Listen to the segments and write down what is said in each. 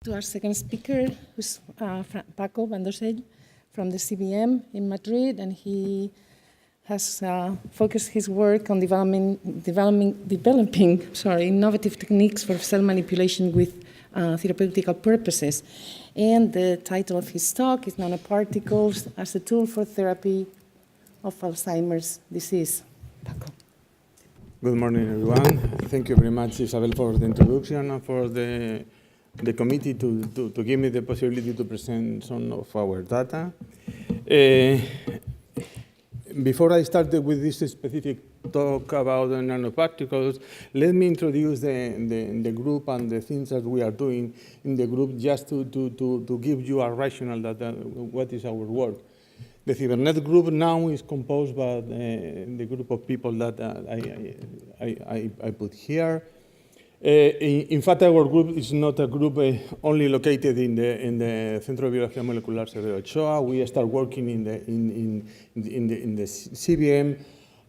To our second speaker, who's Paco Wandosell from the CBM in Madrid, and he has focused his work on developing innovative techniques for cell manipulation with therapeutical purposes. And the title of his talk is Nanoparticles as a Tool for Therapy of Alzheimer's Disease. Paco. Good morning, everyone. Thank you very much, Isabel, for the introduction and for the committee to give me the possibility to present some of our data. Before I start with this specific talk about the nanoparticles, let me introduce the group and the things that we are doing in the group, just to give you a rationale that what is our work. The Cybernet group now is composed by the group of people that I put here. In fact, our group is not a group only located in the Centro de Biología Molecular Severo Ochoa. We start working in the CBM,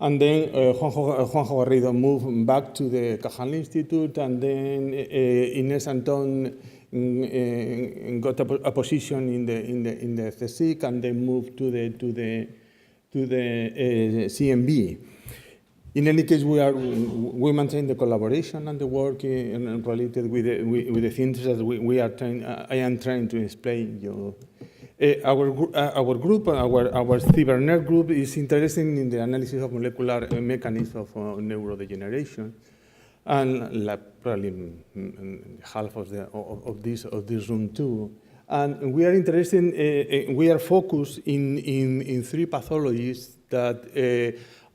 and then Juanjo Garrido moved back to the Cajal Institute, and then Inés Antón got a position in the CSIC, and then moved to the CMB. In any case, we maintain the collaboration and the work related with the things that I am trying to explain you. Our Cybernet group is interested in the analysis of molecular mechanisms of neurodegeneration, and probably half of this room too. And we are interested. We are focused in three pathologies that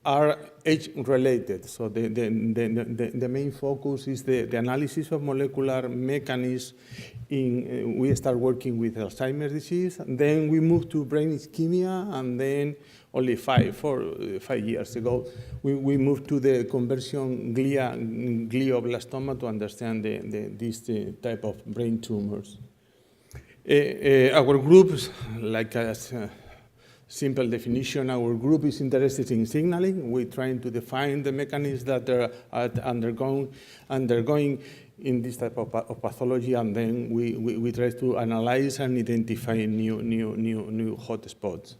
are age-related. So the main focus is the analysis of molecular mechanisms. We start working with Alzheimer's disease, and then we move to brain ischemia, and then only 5 years ago, we moved to the conversion glioblastoma to understand this type of brain tumors. Our groups, like as simple definition, our group is interested in signaling. We're trying to define the mechanisms that are undergoing in this type of pathology, and then we try to analyze and identify new hotspots.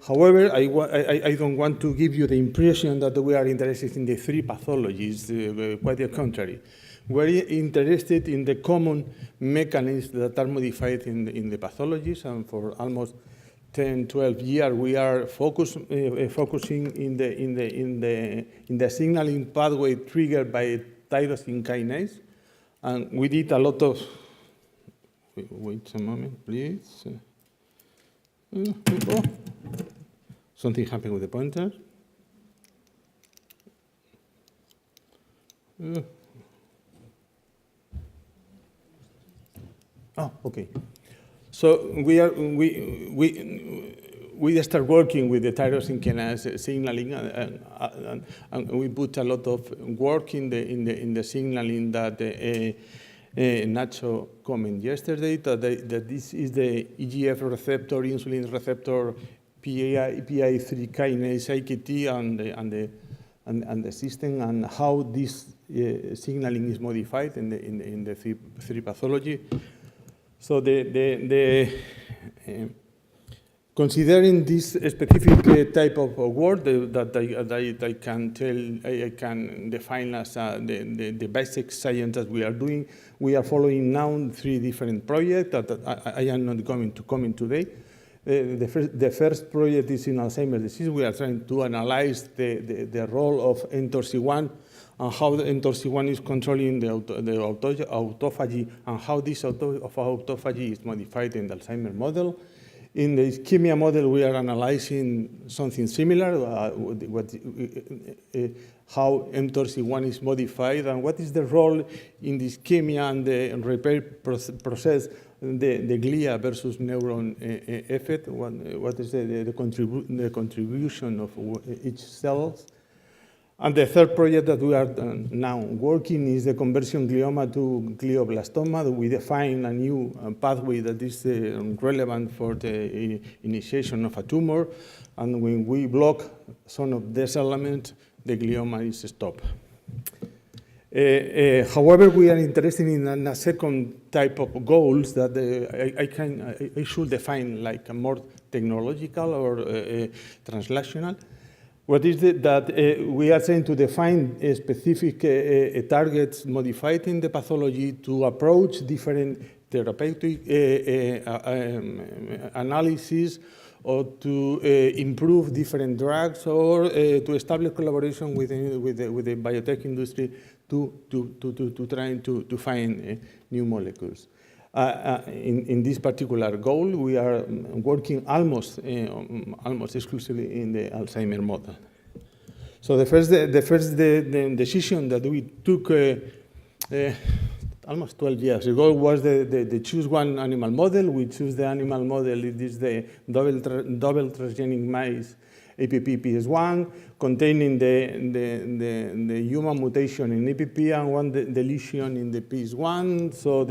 However, I don't want to give you the impression that we are interested in the three pathologies. Quite the contrary. We're interested in the common mechanisms that are modified in the pathologies, and for almost 10, 12 years, we are focusing in the signaling pathway triggered by tyrosine kinase, and we did a lot of. Wait a moment, please. Something happened with the pointer. Oh, okay. So we start working with the tyrosine kinase signaling, and we put a lot of work in the signaling that Nacho commented yesterday. That this is the EGF receptor, insulin receptor, PI3 kinase, AKT, and the system, and how this signaling is modified in the three pathology. So considering this specific type of work that I can define as the basic science that we are doing, we are following now 3 different projects that I am not going to comment today. The first project is in Alzheimer's disease. We are trying to analyze the role of mTORC1 and how the mTORC1 is controlling the autophagy, and how this autophagy is modified in the Alzheimer's model. In the ischemia model, we are analyzing something similar, how mTORC1 is modified, and what is the role in the ischemia and the repair process, the glia versus neuron effect, what is the contribution of each cell. And the third project that we are now working is the conversion glioma to glioblastoma. We define a new pathway that is relevant for the initiation of a tumor, and when we block some of these elements, the glioma is stopped. However, we are interested in a second type of goals that I should define like a more technological or translational. What is it that we are trying to define specific targets modified in the pathology to approach different therapeutic analysis, or to improve different drugs, or to establish collaboration with the biotech industry to trying to find new molecules. In this particular goal, we are working almost exclusively in the Alzheimer model. So the first decision that we took almost 12 years ago was the choose one animal model. We choose the animal model. It is the double transgenic mice APP-PS1, containing the human mutation in APP and one deletion in the PS1. So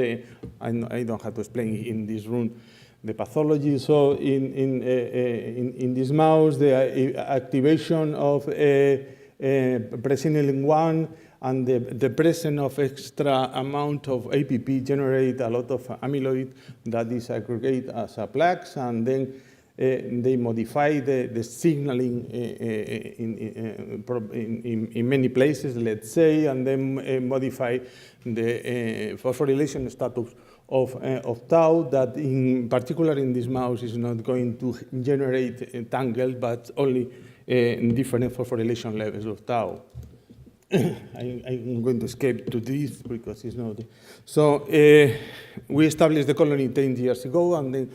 I don't have to explain in this room the pathology. So in this mouse, the activation of presenilin-1 and the presence of extra amount of APP generate a lot of amyloid that is aggregate as a plaques, and then they modify the signaling in many places, let's say, and then modify the phosphorylation status of tau that, in particular in this mouse, is not going to generate tangles, but only different phosphorylation levels of tau. I'm going to escape to this because it's not. So we established the colony 10 years ago, and then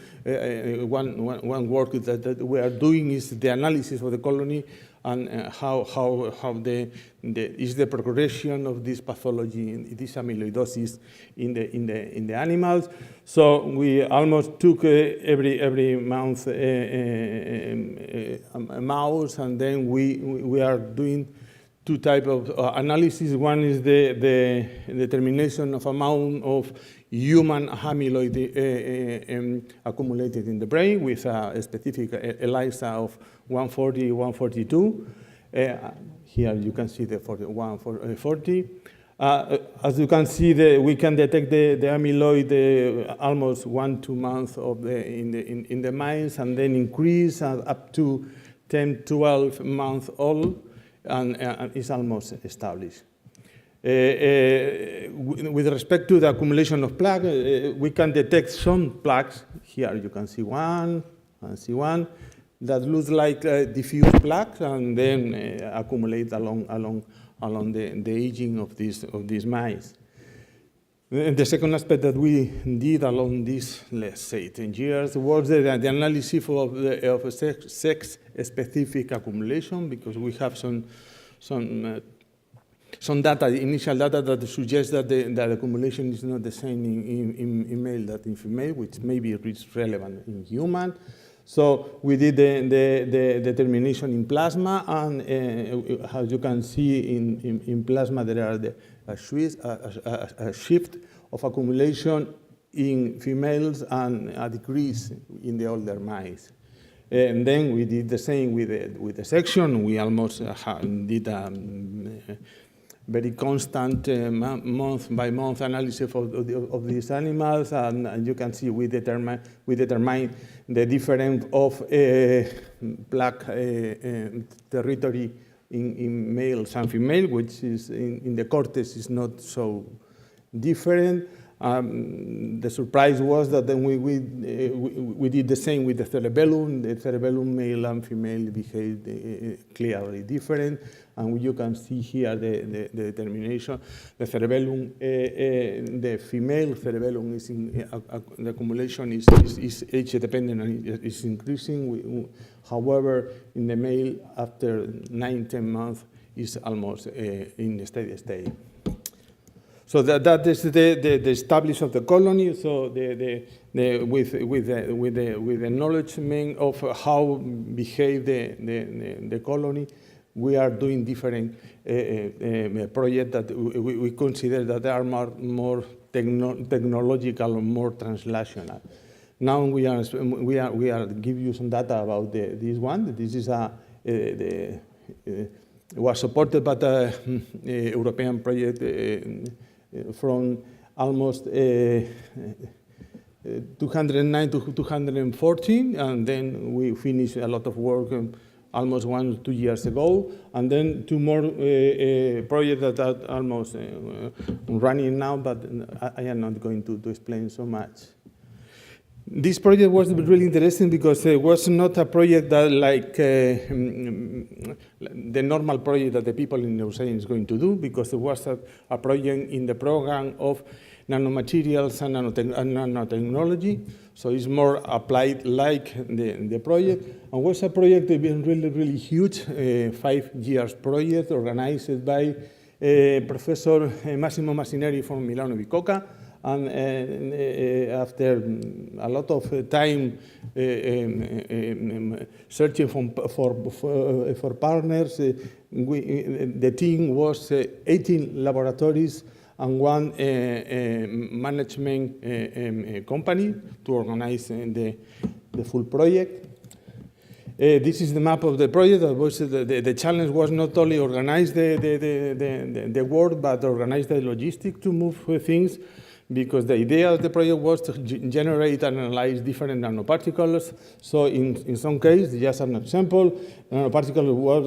one work that we are doing is the analysis of the colony and how is the progression of this pathology, this amyloidosis in the animals. So we almost took every month a mouse, and then we are doing two types of analysis. One is the determination of amount of human amyloid accumulated in the brain with a specific ELISA of 140, 142. Here you can see the 140. As you can see, we can detect the amyloid almost 1-2 months in the mice, and then increase up to 10-12 months old. And it's almost established. With respect to the accumulation of plaque, we can detect some plaques. Here you can see one that looks like diffuse plaques, and then accumulate along the aging of these mice. The second aspect that we did along these, let's say, 10 years was the analysis of sex-specific accumulation, because we have some data, initial data, that suggests that the accumulation is not the same in male that in female, which maybe is relevant in human. So we did the determination in plasma, and as you can see in plasma, there are a shift of accumulation in females and a decrease in the older mice. And then we did the same with the section. We almost did a very constant month-by-month analysis of these animals, and you can see we determine the difference of plaque territory in males and female, which is in the cortex is not so different. The surprise was that then we did the same with the cerebellum. The cerebellum, male and female, behaved clearly different, and you can see here the determination. The cerebellum, the female cerebellum is the accumulation is age dependent and is increasing. However, in the male, after 9-10 months, is almost in the steady state. So that is the establishment of the colony. So with the acknowledgement of how behave the colony, we are doing different projects that we consider that they are more technological or more translational. Now we are give you some data about this one. This is was supported by the European project from almost 209 to 214, and then we finished a lot of work almost 2 years ago, and then 2 more projects that are almost running now, but I am not going to explain so much. This project was really interesting because it was not a project that like the normal project that the people in neuroscience is going to do, because it was a project in the program of nanomaterials and nanotechnology, so it's more applied like the project, and was a project that been really huge, 5 years project organized by Professor Massimo Massineri from Milano Bicocca, and after a lot of time searching for partners, the team was 18 laboratories and 1 management company to organize the full project. This is the map of the project. That was the challenge was not only organize the work, but organize the logistics to move things, because the idea of the project was to generate and analyze different nanoparticles. So in some cases, just an example, nanoparticles were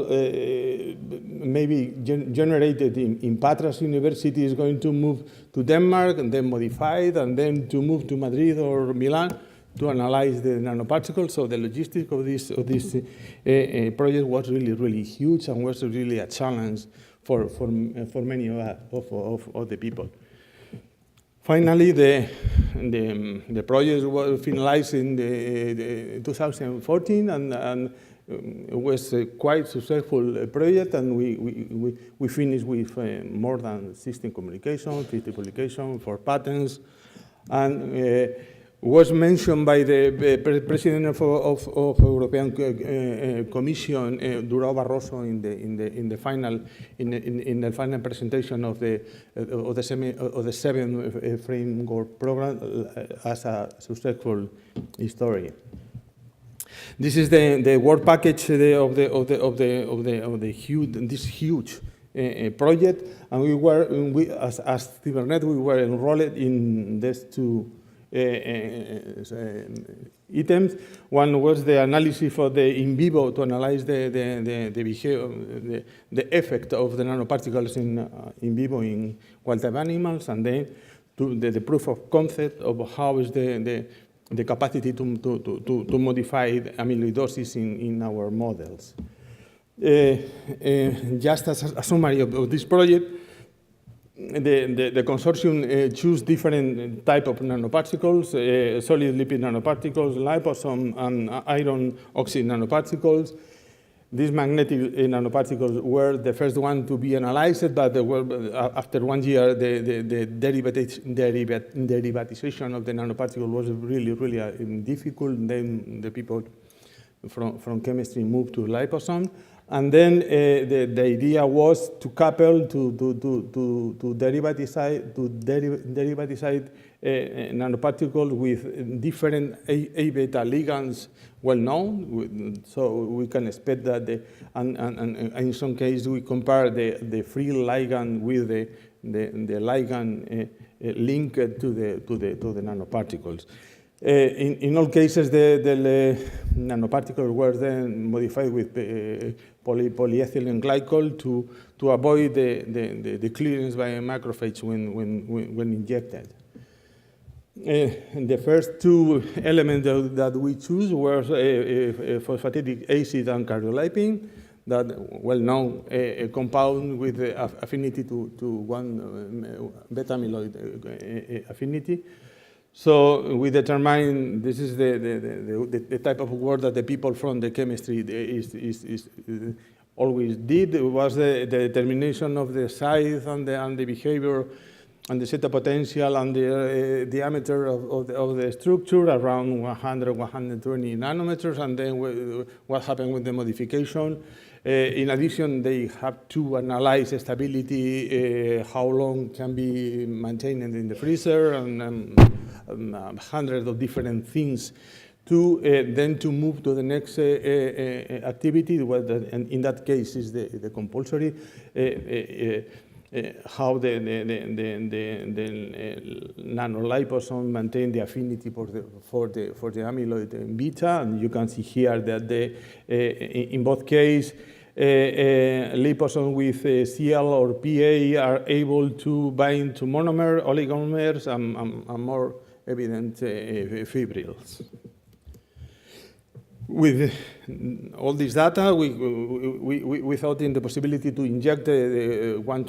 maybe generated in Patras University is going to move to Denmark and then modified, and then to move to Madrid or Milan to analyze the nanoparticles. So the logistics of this project was really huge, and was really a challenge for many of the people. Finally, the project was finalized in 2014, and it was a quite successful project, and we finished with more than 16 communications, 50 publications, 4 patents, and was mentioned by the President of European Commission, Durão Barroso, in the final presentation of the 7th framework program as a successful story. This is the work package of this huge project, and we as Cibernet we were enrolled in these 2 items. One was the analysis for the in vivo, to analyze the behavior, the effect of the nanoparticles in vivo in wild-type animals, and then the proof of concept of how is the capacity to modify amyloidosis in our models. Just as a summary of this project, the consortium choose different type of nanoparticles, solid lipid nanoparticles, liposome and iron oxide nanoparticles. These magnetic nanoparticles were the first one to be analyzed, but after 1 year, the derivatization of the nanoparticle was really difficult. Then the people from chemistry moved to liposome. And then the idea was to couple to derivatize nanoparticles with different A-beta ligands well known. So we can expect that, and in some cases we compare the free ligand with the ligand linked to the nanoparticles. In all cases, the nanoparticles were then modified with polyethylene glycol to avoid the clearance by a macrophage when injected. The first 2 elements that we choose were phosphatic acid and cardiolipin, that well-known compound with affinity to 1 beta amyloid affinity. So we determine this is the type of work that the people from the chemistry is always did. It was the determination of the size and the behavior and the zeta potential and the diameter of the structure around 120 nanometers, and then what happened with the modification. In addition, they have to analyze stability, how long can be maintained in the freezer, and hundreds of different things then to move to the next activity, and in that case is the compulsory, how the nanoliposome maintain the affinity for the amyloid beta, and you can see here that in both cases, liposome with CL or PA are able to bind to monomer, oligomers, and more evident fibrils. With all this data, we thought in the possibility to inject one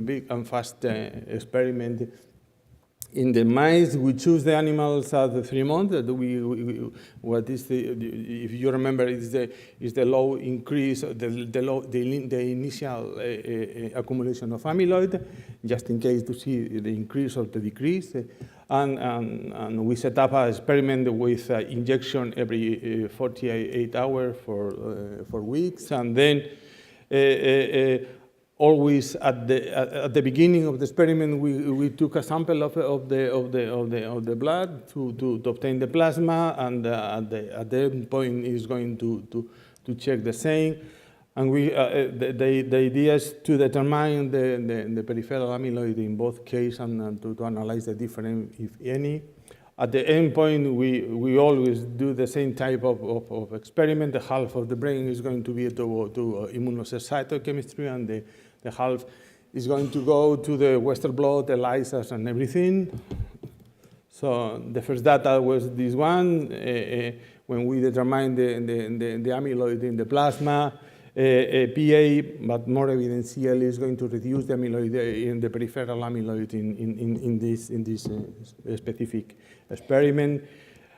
big and fast experiment in the mice. We choose the animals at the 3 months. What is if you remember, is the low increase, the initial accumulation of amyloid, just in case to see the increase or the decrease. And we set up an experiment with injection every 48 hours for weeks, and then always at the beginning of the experiment, we took a sample of the blood to obtain the plasma, and at the end point is going to check the same. And the idea is to determine the peripheral amyloid in both cases and to analyze the difference, if any. At the end point, we always do the same type of experiment. The half of the brain is going to be to immunocytochemistry, and the half is going to go to the Western blot, ELISAs, and everything. So the first data was this one, when we determined the amyloid in the plasma. PA, but more evident CL is going to reduce the amyloid in the peripheral amyloid in this specific experiment.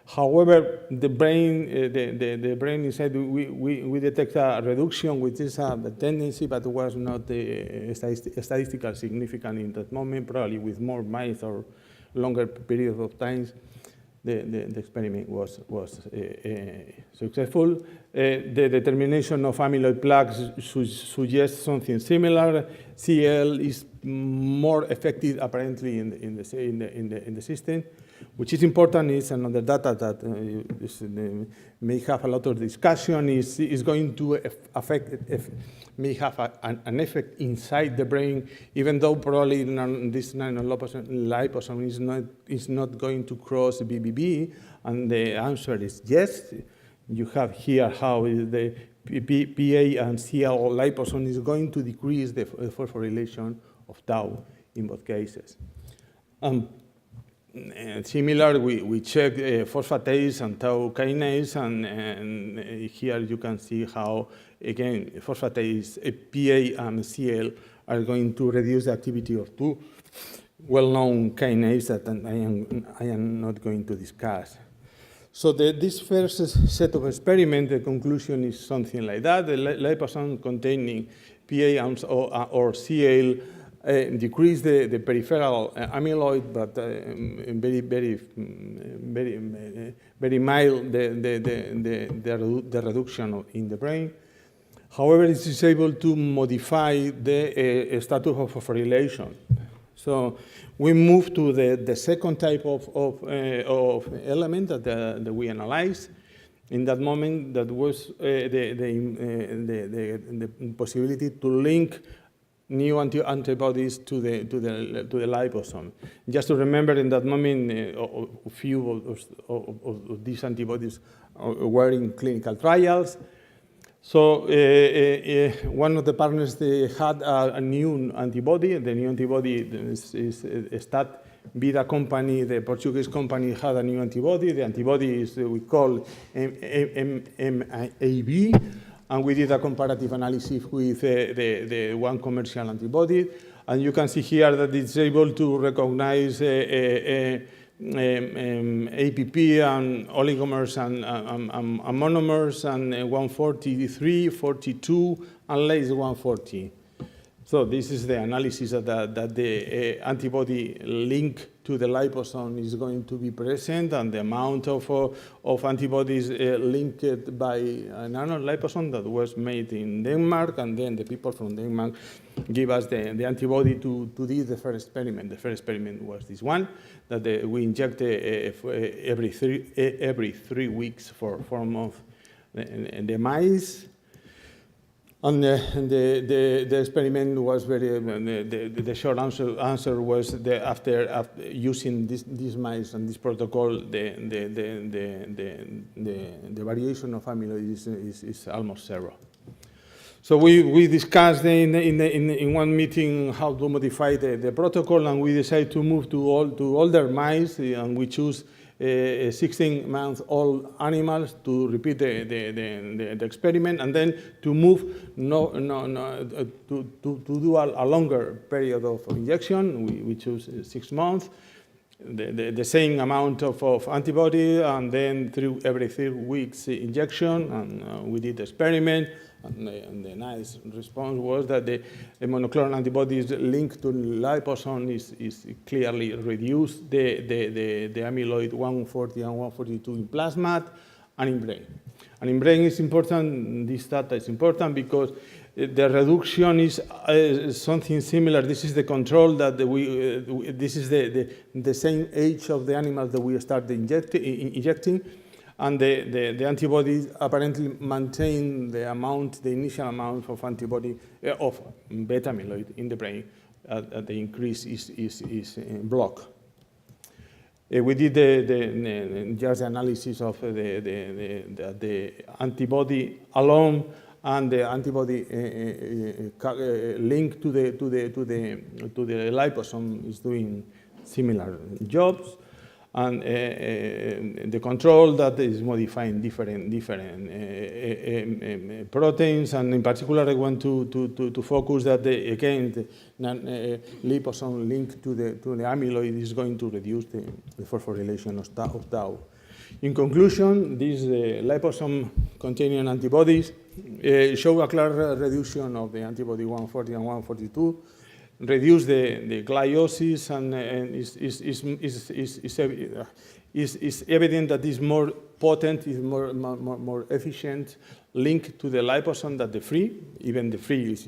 However, the brain inside, we detect a reduction, which is a tendency, but was not statistically significant in that moment. Probably with more mice or longer period of time, the experiment was successful. The determination of amyloid plaques suggests something similar. CL is more effective apparently in the system, which is important. Is another data that may have a lot of discussion. Is going to may have an effect inside the brain, even though probably this liposome is not going to cross BBB. And the answer is yes. You have here how the PA and CL liposome is going to decrease the phosphorylation of tau in both cases. Similar, we checked phosphatase and tau kinase, and here you can see how, again, phosphatase, PA and CL are going to reduce the activity of two well-known kinases that I am not going to discuss. So this first set of experiments, the conclusion is something like that. The liposome containing PA or CL decrease the peripheral amyloid, but very mild the reduction in the brain. However, it is able to modify the status of phosphorylation. So we move to the second type of element that we analyzed. In that moment, that was the possibility to link new antibodies to the liposome. Just to remember, in that moment, a few of these antibodies were in clinical trials. So one of the partners, they had a new antibody. The new antibody is Stat Vida company. The Portuguese company had a new antibody. The antibody is we call MAB. And we did a comparative analysis with the one commercial antibody. And you can see here that it's able to recognize APP and oligomers and monomers, and 143, 42, and less 140. So this is the analysis of that the antibody link to the liposome is going to be present, and the amount of antibodies linked by a nanoliposome that was made in Denmark, and then the people from Denmark give us the antibody to do the first experiment. The first experiment was this one, that we inject every 3 weeks for 4 months the mice. And the experiment was very, the short answer was that after using these mice and this protocol, the variation of amyloid is almost zero. So we discussed in one meeting how to modify the protocol, and we decided to move to older mice, and we choose 16-month-old animals to repeat the experiment, and then to move to do a longer period of injection. We choose 6 months, the same amount of antibody, and then every 3 weeks injection, and we did the experiment. And the nice response was that the monoclonal antibodies linked to liposome is clearly reduced the amyloid 140 and 142 in plasma and in brain. And in brain is important, this data is important because the reduction is something similar. This is the control that this is the same age of the animals that we started injecting. And the antibodies apparently maintain the initial amount of antibody of beta amyloid in the brain. The increase is blocked. We did just the analysis of the antibody alone and the antibody linked to the liposome is doing similar jobs. And the control that is modifying different proteins, and in particular I want to focus that again the liposome linked to the amyloid is going to reduce the phosphorylation of tau. In conclusion, these liposome containing antibodies show a clear reduction of the antibody 140 and 142. Reduce the gliosis, and is evident that is more potent, is more efficient, linked to the liposome than the free. Even the free is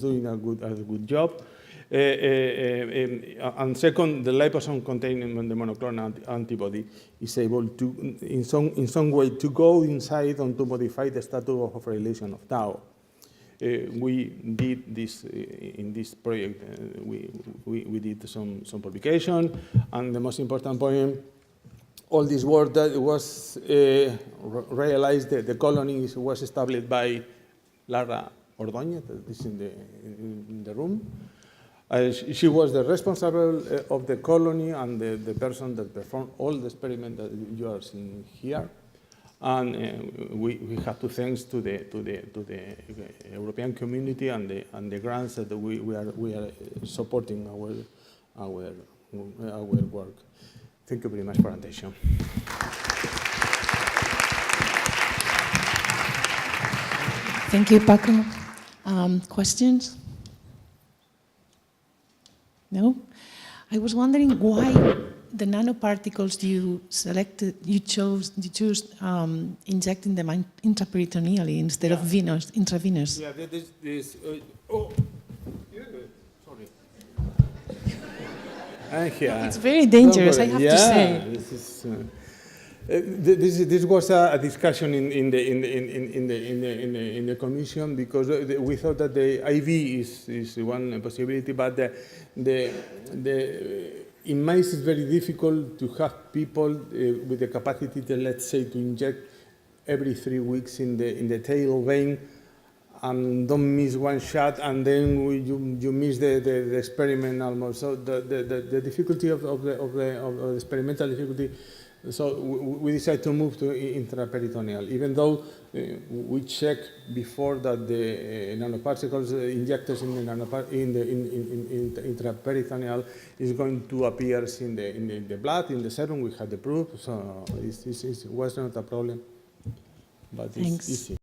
doing a good job. And second, the liposome containing the monoclonal antibody is able to, in some way, to go inside and to modify the status of phosphorylation of tau. We did this in this project. We did some publication, and the most important point, all this work that was realized that the colony was established by Lara Ordóñez, that is in the room. She was the responsible of the colony and the person that performed all the experiments that you are seeing here. And we have to thanks to the European community and the grants that we are supporting our work. Thank you very much for attention. Thank you, Paco. Questions? No? I was wondering why the nanoparticles you chose injecting them intraperitoneally instead of intravenous. Yeah, sorry. It's very dangerous, I have to say. This was a discussion in the commission, because we thought that the IV is one possibility, but in mice it's very difficult to have people with the capacity to, let's say, to inject every 3 weeks in the tail vein, and don't miss one shot, and then you miss the experiment almost. So the difficulty of the experimental difficulty. So we decided to move to intraperitoneal, even though we checked before that the nanoparticles injectors in the intraperitoneal is going to appear in the blood, in the serum. We had the proof, so it was not a problem, but it's easy.